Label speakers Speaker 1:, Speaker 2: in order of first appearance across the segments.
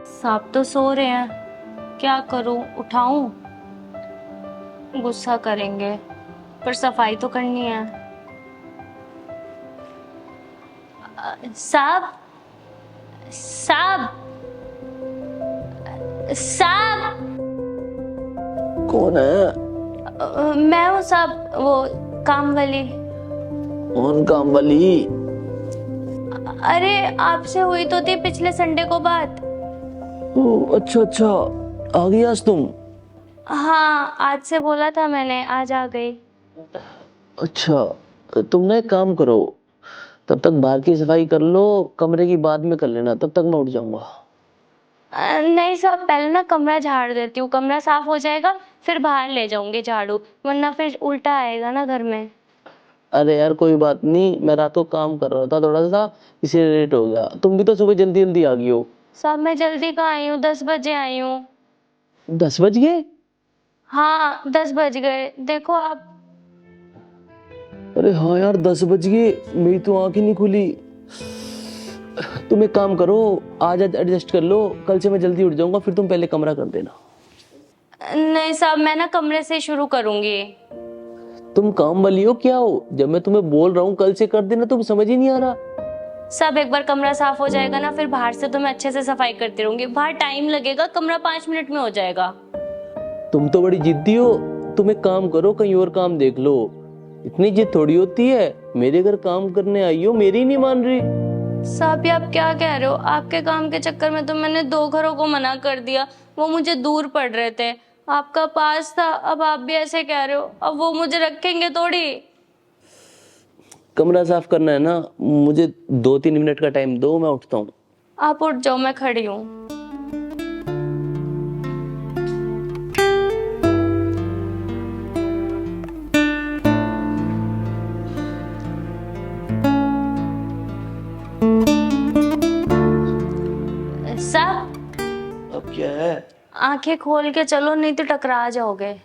Speaker 1: साहब तो सो रहे हैं, क्या करूं, उठाऊं? गुस्सा करेंगे, पर सफाई तो करनी है। साहब, साहब, साहब।
Speaker 2: कौन है?
Speaker 1: मैं हूँ साहब, वो काम वाली।
Speaker 2: कौन काम वाली?
Speaker 1: अरे आपसे हुई तो थी पिछले संडे को बात।
Speaker 2: ओ अच्छा अच्छा, आ गई आज तुम?
Speaker 1: हाँ, आज से बोला था मैंने, आज आ गई।
Speaker 2: अच्छा, तुम ना एक काम करो, तब तक बाहर की सफाई कर लो, कमरे की बाद में कर लेना, तब तक मैं उठ जाऊंगा।
Speaker 1: नहीं साहब, पहले ना कमरा झाड़ देती हूँ, कमरा साफ हो जाएगा फिर बाहर ले जाऊंगी झाड़ू, वरना फिर उल्टा आएगा ना घर में।
Speaker 2: अरे यार कोई बात नहीं, मैं रात को काम कर रहा था थोड़ा सा, इसलिए लेट हो गया। तुम भी तो सुबह जल्दी जल्दी आ गई हो।
Speaker 1: साहब मैं जल्दी कहाँ आई हूँ, 10 बजे आई हूँ।
Speaker 2: 10 बज गए?
Speaker 1: हाँ 10 बज गए, देखो आप।
Speaker 2: अरे हाँ यार, 10 बज गए, मेरी तो आंख ही नहीं खुली। तुम एक काम करो, आज एडजस्ट कर लो, कल से मैं जल्दी उठ जाऊंगा, फिर तुम पहले कमरा कर देना।
Speaker 1: नहीं साहब, मैं ना कमरे से शुरू करूंगी।
Speaker 2: तुम काम वाली हो क्या हो? जब मैं तुम्हें बोल रहा हूँ कल से कर देना, तुम समझ ही नहीं आ रहा।
Speaker 1: सब एक बार कमरा साफ हो जाएगा ना, फिर बाहर से तो मैं अच्छे से सफाई करती रहूंगी। बाहर टाइम लगेगा, कमरा 5 मिनट में हो जाएगा।
Speaker 2: तुम तो बड़ी जिद्दी हो। तुम एक काम करो, कहीं और काम देख लो। इतनी जिद थोड़ी होती है, मेरे घर काम करने आई हो, मेरी नहीं मान रही।
Speaker 1: साहब ये आप क्या कह रहे हो? आपके काम के चक्कर में तो मैंने 2 घरों को मना कर दिया, वो मुझे दूर पड़ रहे थे। आपका पास था, अब आप भी ऐसे कह रहे हो, अब वो मुझे रखेंगे थोड़ी।
Speaker 2: कमरा साफ करना है ना, मुझे 2-3 मिनट का टाइम दो, मैं उठता हूँ।
Speaker 1: आप उठ जाओ, मैं खड़ी हूँ। साहब
Speaker 2: अब क्या है?
Speaker 1: आंखें खोल के चलो, नहीं तो टकरा जाओगे।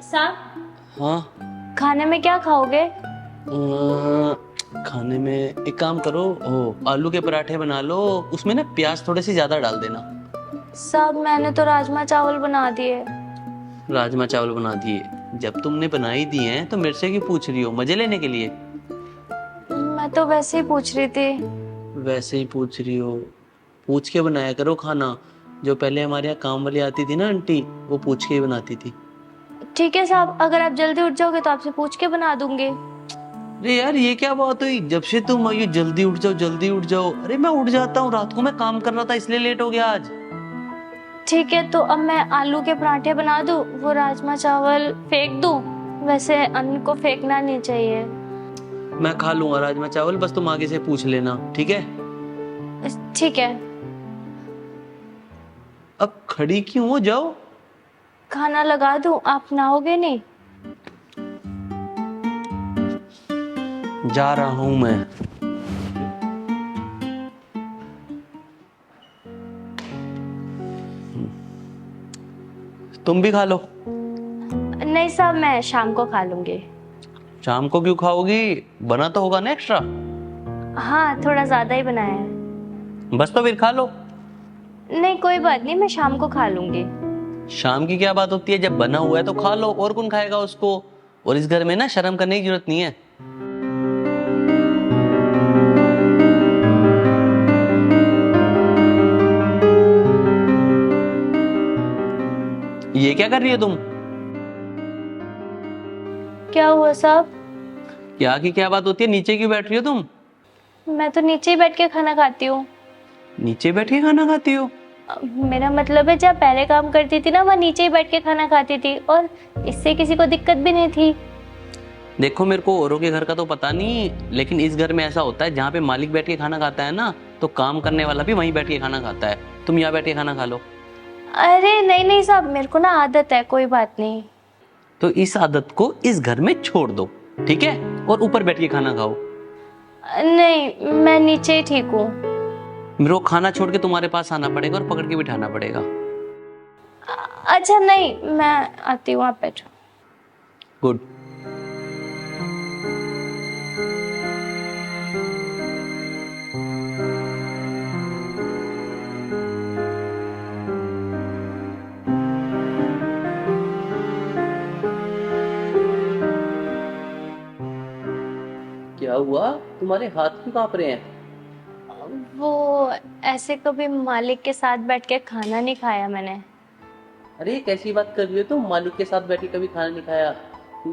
Speaker 1: साहब
Speaker 2: हाँ।
Speaker 1: खाने में क्या खाओगे?
Speaker 2: खाने में एक काम करो, आलू के पराठे बना लो, उसमें ना प्याज थोड़े से ज्यादा डाल देना।
Speaker 1: साहब मैंने तो राजमा चावल बना दिए।
Speaker 2: राजमा चावल बना दिए? जब तुमने बना ही दिए हैं तो मेरे से क्यों पूछ रही हो? मजे लेने के लिए?
Speaker 1: मैं तो वैसे ही पूछ रही थी।
Speaker 2: वैसे ही पूछ रही हो? पूछ के बनाया करो खाना। जो पहले हमारे यहाँ काम वाली आती थी ना आंटी, वो पूछ के ही बनाती थी।
Speaker 1: ठीक है साहब, अगर आप जल्दी उठ जाओगे तो आपसे पूछ के बना दूंगी।
Speaker 2: अरे यार ये क्या बात हुई? जब से तुम आई हो, जल्दी उठ जाओ जल्दी उठ जाओ। अरे मैं उठ जाता हूँ, रात को मैं काम कर रहा था इसलिए लेट हो गया आज।
Speaker 1: ठीक है, तो अब मैं आलू के पराठे बना दूं, वो राजमा चावल फेंक दूं? वैसे अन्न को फेंकना नहीं चाहिए।
Speaker 2: मैं खा लूंगा राजमा चावल, बस तुम आगे से पूछ लेना, ठीक है?
Speaker 1: ठीक है।
Speaker 2: अब खड़ी क्यों हो? जाओ।
Speaker 1: खाना लगा दूं, आप नहाओगे नहीं?
Speaker 2: जा रहा हूं मैं। तुम भी खा लो।
Speaker 1: नहीं साहब, मैं शाम को खा लूंगी।
Speaker 2: शाम को क्यों खाओगी? बना तो होगा ना एक्स्ट्रा।
Speaker 1: हाँ थोड़ा ज्यादा ही बनाया है।
Speaker 2: बस तो फिर खा लो।
Speaker 1: नहीं कोई बात नहीं, मैं शाम को खा लूंगी।
Speaker 2: शाम की क्या बात होती है? जब बना हुआ है तो खा लो, और कौन खाएगा उसको? और इस घर में ना शर्म करने की जरूरत नहीं है। ये क्या कर रही हो तुम?
Speaker 1: क्या हुआ साहब?
Speaker 2: क्या की क्या बात होती है? नीचे क्यों बैठ रही हो तुम?
Speaker 1: मैं तो नीचे ही बैठ के खाना खाती हूँ।
Speaker 2: नीचे बैठ के खाना खाती हो?
Speaker 1: मेरा मतलब है, जब पहले काम करती थी ना, वहाँ नीचे ही बैठ के खाना खाती थी, और इससे किसी को दिक्कत भी नहीं थी।
Speaker 2: देखो मेरे को औरों के घर का तो पता नहीं, लेकिन इस घर में ऐसा होता है जहाँ पे मालिक बैठ के खाना खाता है ना, तो काम करने वाला भी वहीं बैठ के खाना खाता है। तुम यहाँ बैठ के खाना खा लो।
Speaker 1: अरे नहीं नहीं साहब, मेरे को ना आदत है, कोई बात नहीं।
Speaker 2: तो इस आदत को इस घर में छोड़ दो, ठीक है? और ऊपर बैठ के खाना खाओ।
Speaker 1: नहीं, मैं नीचे ही ठीक हूँ।
Speaker 2: मेरे को खाना छोड़ के तुम्हारे पास आना पड़ेगा और पकड़ के बिठाना पड़ेगा।
Speaker 1: अच्छा नहीं, मैं आती हूँ, आप बैठो।
Speaker 2: गुड। क्या हुआ, तुम्हारे हाथ क्यों कांप रहे हैं?
Speaker 1: वो ऐसे कभी मालिक के साथ बैठ के खाना नहीं खाया मैंने।
Speaker 2: अरे कैसी बात कर रही हो तुम? मालिक के साथ बैठ के कभी खाना नहीं खाया?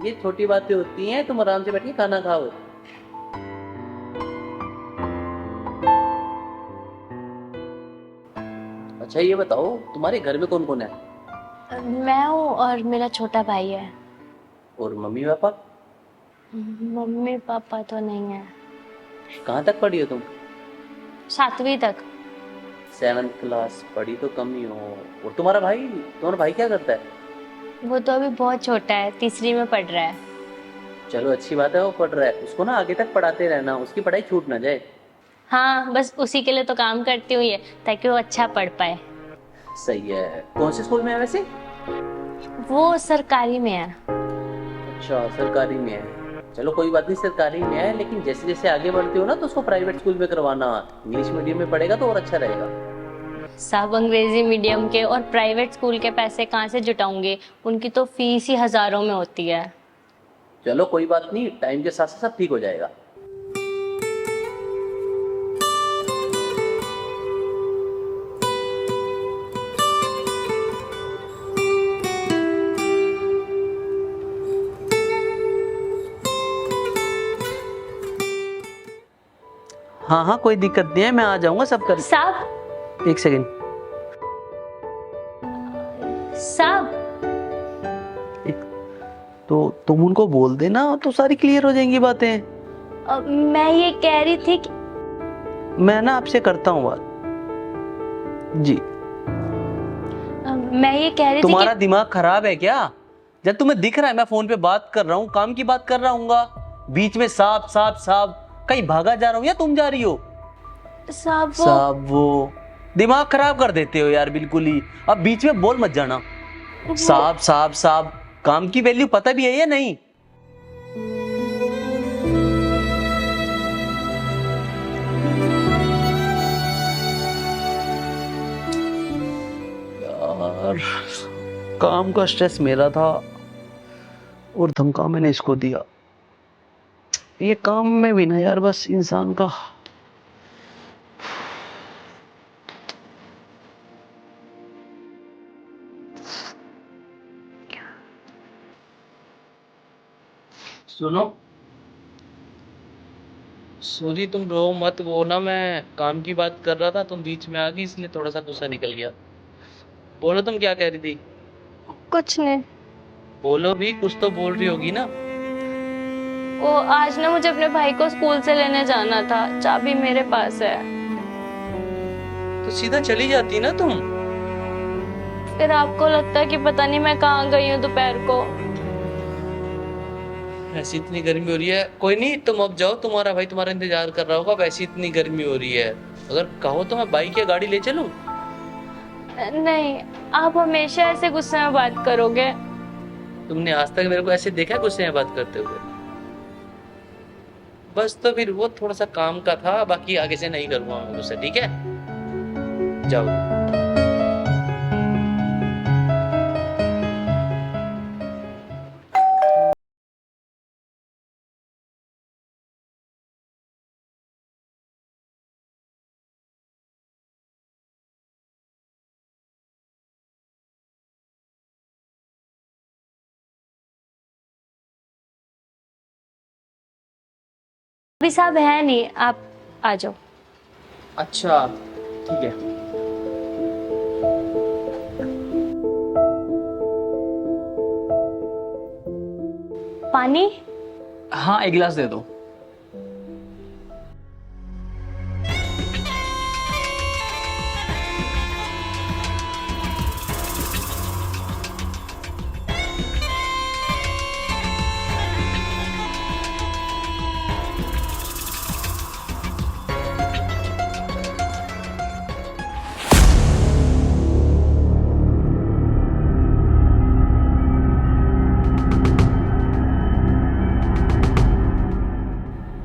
Speaker 2: ये छोटी बातें होती हैं, तुम आराम से बैठ के खाना खाओ। अच्छा ये बताओ, तुम्हारे घर में कौन कौन है?
Speaker 1: मैं हूँ और मेरा छोटा भाई है।
Speaker 2: और मम्मी पापा?
Speaker 1: मम्मी पापा तो नहीं है।
Speaker 2: कहाँ तक पढ़ी हो तुम?
Speaker 1: 7वीं तक।
Speaker 2: 7th क्लास पढ़ी तो कम ही हो। और तुम्हारा भाई क्या करता है?
Speaker 1: वो तो अभी बहुत छोटा है, 3री में पढ़ रहा है।
Speaker 2: चलो अच्छी बात है, वो पढ़ रहा है, उसको ना आगे तक पढ़ाते रहना, उसकी पढ़ाई छूट ना जाए।
Speaker 1: हाँ, बस उसी के लिए तो काम करती हूँ ये, ताकि वो अच्छा पढ़ पाए।
Speaker 2: सही है। कौन से स्कूल में है वैसे?
Speaker 1: वो सरकारी में है।
Speaker 2: अच्छा सरकारी में है। चलो कोई बात नहीं, सरकारी में है, लेकिन जैसे जैसे आगे बढ़ते हो ना तो उसको प्राइवेट स्कूल में करवाना। इंग्लिश मीडियम में पढ़ेगा तो और अच्छा रहेगा।
Speaker 1: सब अंग्रेजी मीडियम के और प्राइवेट स्कूल के पैसे कहाँ से जुटाऊंगी? उनकी तो फीस ही हजारों में होती है।
Speaker 2: चलो कोई बात नहीं, टाइम के साथ साथ सब ठीक हो जाएगा। हाँ हाँ कोई दिक्कत नहीं है, मैं आ जाऊंगा सब कर।
Speaker 1: साहब,
Speaker 2: एक सेकंड।
Speaker 1: साहब,
Speaker 2: तो तुम उनको बोल देना तो सारी क्लियर हो जाएंगी बातें।
Speaker 1: मैं ये कह रही थी कि
Speaker 2: मैं ना आपसे करता हूँ बात। जी।
Speaker 1: मैं ये कह रही थी
Speaker 2: तुम्हारा
Speaker 1: कि
Speaker 2: दिमाग खराब है क्या? जब तुम्हें दिख रहा है मैं फोन पे बात कर रहा हूँ, काम की बात कर रहा हूँ, बीच में साहब साहब साहब कहीं भागा जा रहा हूँ या तुम जा रही हो?
Speaker 1: साहब
Speaker 2: वो दिमाग खराब कर देते हो यार बिल्कुल ही। अब बीच में बोल मत जाना। साहब साहब साहब, काम की वैल्यू पता भी है या नहीं? यार काम का स्ट्रेस मेरा था और धमका मैंने इसको दिया। ये काम में भी ना यार बस इंसान का।
Speaker 3: सुनो, सॉरी तुम रो मत, वो ना मैं काम की बात कर रहा था, तुम बीच में आ गई इसलिए थोड़ा सा गुस्सा निकल गया। बोलो तुम क्या कह रही थी?
Speaker 1: कुछ नहीं।
Speaker 3: बोलो भी, कुछ तो बोल रही होगी ना।
Speaker 1: वो आज ना मुझे अपने भाई को स्कूल से लेने जाना था, चाबी मेरे पास है।
Speaker 3: तो सीधा चली जाती ना तुम।
Speaker 1: फिर आपको लगता है कि पता नहीं मैं कहाँ गई हूँ दोपहर को।
Speaker 3: ऐसी इतनी गर्मी हो रही है, कोई नहीं तुम अब जाओ, तुम्हारा भाई तुम्हारा इंतजार कर रहा होगा। वैसी इतनी गर्मी हो रही है, अगर कहो तो मैं बाइक या गाड़ी ले चलूं।
Speaker 1: नहीं, आप हमेशा ऐसे गुस्से में बात करोगे।
Speaker 3: तुमने आज तक मेरे को ऐसे देखा है गुस्से में बात करते हुए? बस तो फिर वो थोड़ा सा काम का था, बाकी आगे से नहीं करूंगा मैं गुस्सा, ठीक है? जाओ।
Speaker 1: अभी साहब है नहीं, आप आ जाओ।
Speaker 3: अच्छा ठीक है।
Speaker 1: पानी?
Speaker 4: हाँ, एक गिलास दे दो।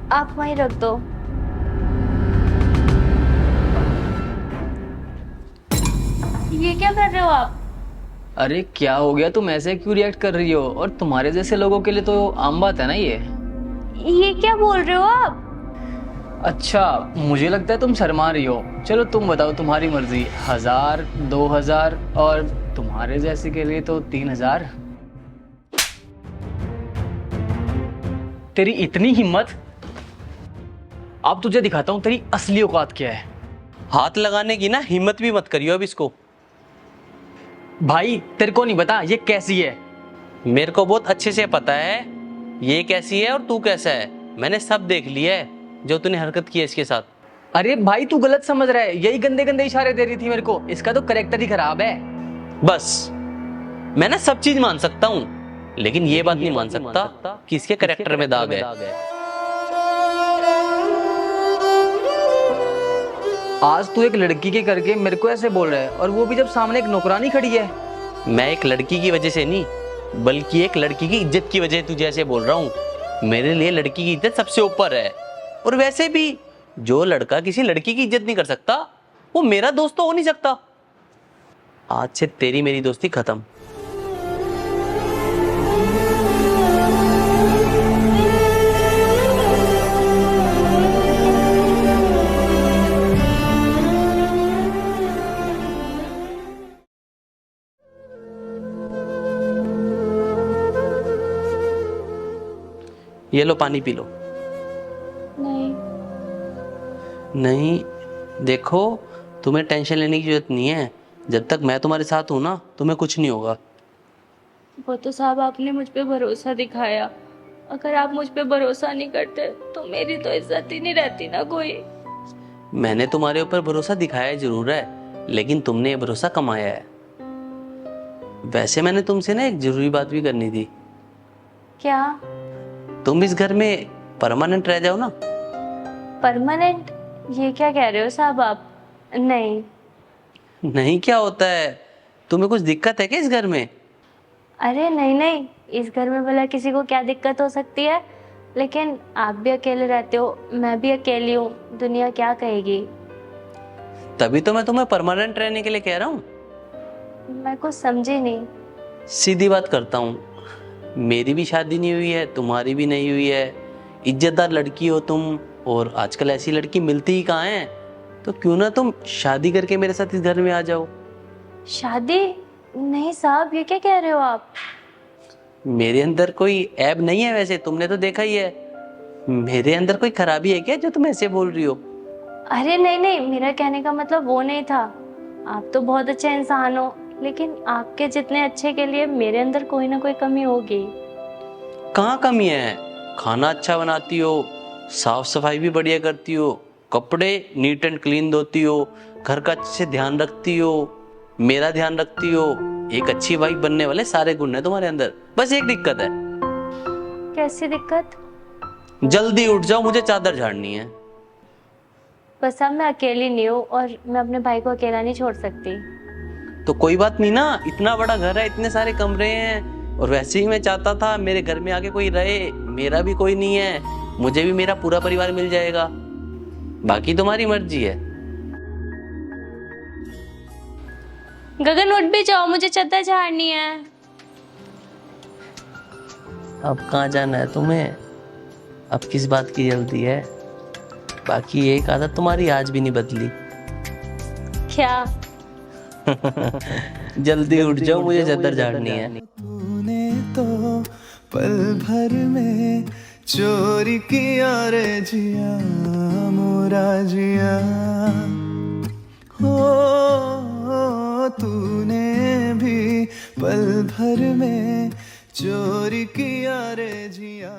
Speaker 1: आप वहीं रख दो। ये क्या कर रहे हो आप?
Speaker 4: अरे क्या हो गया, तुम ऐसे क्यों रिएक्ट कर रही हो? और तुम्हारे जैसे लोगों के लिए तो आम बात है ना ये।
Speaker 1: क्या बोल रहे हो आप?
Speaker 4: अच्छा, मुझे लगता है तुम शर्मा रही हो। चलो तुम बताओ, तुम्हारी मर्जी। 1000, 2000 और तुम्हारे जैसे के लिए तो 3000। तेरी इतनी हिम्मत! अब तुझे दिखाता हूँ तेरी असली औकात क्या है।
Speaker 3: हाथ लगाने की ना हिम्मत भी मत करियो अब इसको।
Speaker 4: भाई तेरे को नहीं पता ये कैसी है?
Speaker 3: मेरे को बहुत अच्छे से पता है ये कैसी है और तू कैसा है। मैंने सब देख लिया है जो तूने हरकत की है इसके साथ।
Speaker 4: अरे भाई तू गलत समझ रहा है, यही गंदे गंदे इशारे दे रही थी मेरे को। इसका तो करेक्टर ही खराब है।
Speaker 3: बस मैं ना सब चीज मान सकता हूँ, लेकिन ये बात नहीं मान सकता कि इसके करेक्टर में दाग है।
Speaker 4: आज तू एक लड़की के करके मेरे को ऐसे बोल रहा है, और वो भी जब सामने एक नौकरानी खड़ी है।
Speaker 3: मैं एक लड़की की वजह से नहीं, बल्कि एक लड़की की इज्जत की वजह से तुझे ऐसे बोल रहा हूँ। मेरे लिए लड़की की इज्जत सबसे ऊपर है। और वैसे भी जो लड़का किसी लड़की की इज्जत नहीं कर सकता वो मेरा दोस्त तो हो नहीं सकता। आज से तेरी मेरी दोस्ती खत्म। ये लो पानी पी लो।
Speaker 1: नहीं।
Speaker 3: नहीं, देखो तुम्हें टेंशन लेने की जरूरत नहीं है। जब तक मैं तुम्हारे साथ हूं ना तुम्हें कुछ नहीं होगा।
Speaker 1: वो तो साहब आपने मुझ पे भरोसा दिखाया। अगर आप मुझ पे भरोसा नहीं करते तो मेरी तो इज्जत ही नहीं रहती ना कोई।
Speaker 3: मैंने तुम्हारे ऊपर भरोसा दिखाया जरूर है, लेकिन तुमने ये भरोसा कमाया है। वैसे मैंने तुमसे ना एक जरूरी बात भी करनी थी।
Speaker 1: क्या?
Speaker 3: तुम इस घर में परमानेंट रह जाओ ना।
Speaker 1: परमानेंट? ये क्या कह रहे हो साहब आप? नहीं।
Speaker 3: नहीं क्या होता है? तुम्हें कुछ दिक्कत है क्या इस घर में?
Speaker 1: अरे नहीं नहीं, इस घर में भला किसी को क्या दिक्कत हो सकती है? लेकिन आप भी अकेले रहते हो, मैं भी अकेली हूँ, दुनिया क्या कहेगी?
Speaker 3: तभी तो मैं तुम्हें परमानेंट रहने के लिए कह रहा हूँ।
Speaker 1: मैं कुछ समझी नहीं।
Speaker 3: सीधी बात करता हूँ, मेरी भी शादी नहीं हुई है, तुम्हारी भी नहीं हुई है। इज्जतदार लड़की हो तुम, और आजकल ऐसी लड़की मिलती ही कहाँ है। तो क्यों ना तुम शादी करके मेरे साथ इस घर में आ जाओ।
Speaker 1: शादी? नहीं साहब, ये क्या कह रहे हो आप?
Speaker 3: मेरे अंदर कोई ऐब नहीं है, वैसे तुमने तो देखा ही है। मेरे अंदर कोई खराबी है क्या जो तुम ऐसे बोल रही हो?
Speaker 1: अरे नहीं नहीं, मेरा कहने का मतलब वो नहीं था। आप तो बहुत अच्छे इंसान हो, लेकिन आपके जितने अच्छे के लिए मेरे अंदर कोई ना कोई कमी होगी।
Speaker 3: कहाँ कमी है? खाना अच्छा बनाती हो, साफ सफाई भी बढ़िया करती हो, कपड़े नीट एंड क्लीन धोती हो, घर का अच्छे से ध्यान रखती हो, मेरा ध्यान रखती हो। एक अच्छी वाइफ बनने वाले सारे गुण हैं तुम्हारे अंदर। बस एक दिक्कत है।
Speaker 1: कैसी दिक्कत?
Speaker 3: जल्दी उठ जाओ, मुझे चादर झाड़नी है।
Speaker 1: बस अब मैं अकेली नहीं हूँ, और मैं अपने भाई को अकेला नहीं छोड़ सकती।
Speaker 3: तो कोई बात नहीं ना, इतना बड़ा घर है, इतने सारे कमरे हैं। और वैसे ही मैं चाहता था मेरे घर में आके कोई रहे। मेरा भी कोई नहीं है, मुझे भी मेरा पूरा परिवार मिल जाएगा। बाकी तुम्हारी मर्जी है।
Speaker 1: गगन उठ भी जाओ, मुझे चादर झाड़नी है।
Speaker 3: अब कहाँ जाना है तुम्हें? अब किस बात की जल्दी है? बाकी एक आदत तुम्हारी आज भी नहीं बदली।
Speaker 1: क्या?
Speaker 3: जल्दी उठ जाओ, मुझे चादर झाड़नी है।
Speaker 5: तूने तो पल भर में चोरी किया रे जिया, मोरा जिया। हो तूने भी पल भर में चोरी किया रे जिया।